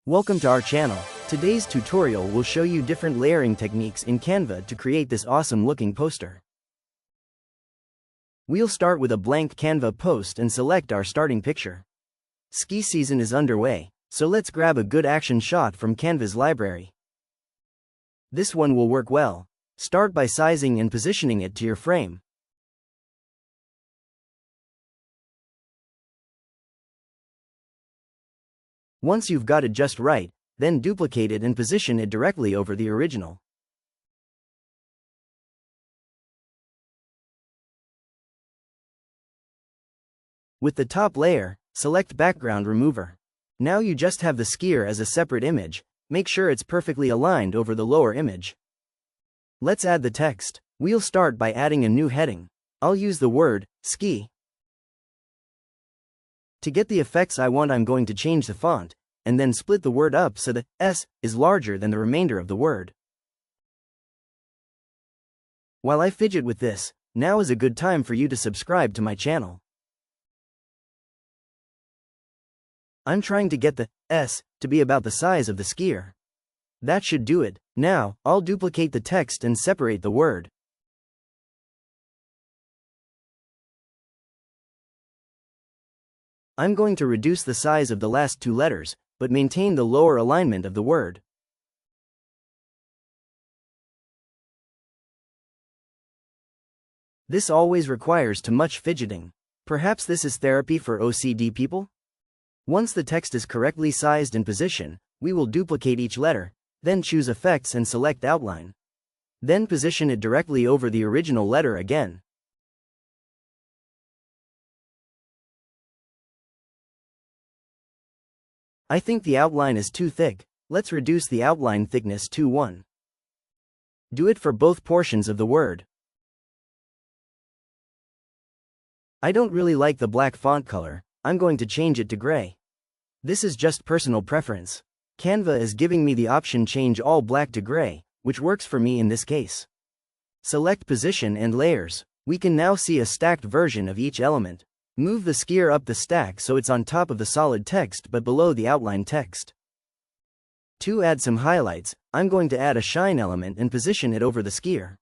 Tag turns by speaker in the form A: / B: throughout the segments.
A: Welcome to our channel. Today's tutorial will show you different layering techniques in Canva to create this awesome looking poster. We'll start with a blank Canva post and select our starting picture. Ski season is underway, so let's grab a good action shot from Canva's library. This one will work well. Start by sizing and positioning it to your frame. Once you've got it just right, then duplicate it and position it directly over the original. With the top layer, select Background Remover. Now you just have the skier as a separate image. Make sure it's perfectly aligned over the lower image. Let's add the text. We'll start by adding a new heading. I'll use the word ski. To get the effects I want, I'm going to change the font, and then split the word up so the S is larger than the remainder of the word. While I fidget with this, now is a good time for you to subscribe to my channel. I'm trying to get the S to be about the size of the skier. That should do it. Now, I'll duplicate the text and separate the word. I'm going to reduce the size of the last two letters, but maintain the lower alignment of the word. This always requires too much fidgeting. Perhaps this is therapy for OCD people? Once the text is correctly sized and positioned, we will duplicate each letter, then choose Effects and select Outline. Then position it directly over the original letter again. I think the outline is too thick. Let's reduce the outline thickness to 1. Do it for both portions of the word. I don't really like the black font color. I'm going to change it to gray. This is just personal preference. Canva is giving me the option change all black to gray, which works for me in this case. Select Position and Layers. We can now see a stacked version of each element. Move the skier up the stack so it's on top of the solid text but below the outline text. To add some highlights, I'm going to add a shine element and position it over the skier.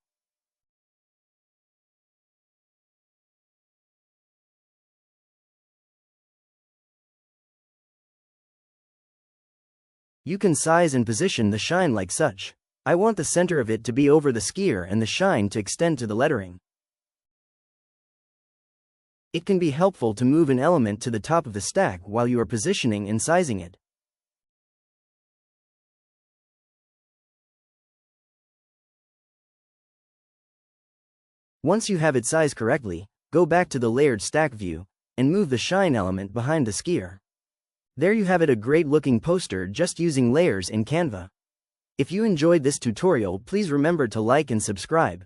A: You can size and position the shine like such. I want the center of it to be over the skier and the shine to extend to the lettering. It can be helpful to move an element to the top of the stack while you are positioning and sizing it. Once you have it sized correctly, go back to the layered stack view, and move the shine element behind the skier. There you have it, a great looking poster just using layers in Canva. If you enjoyed this tutorial, please remember to like and subscribe.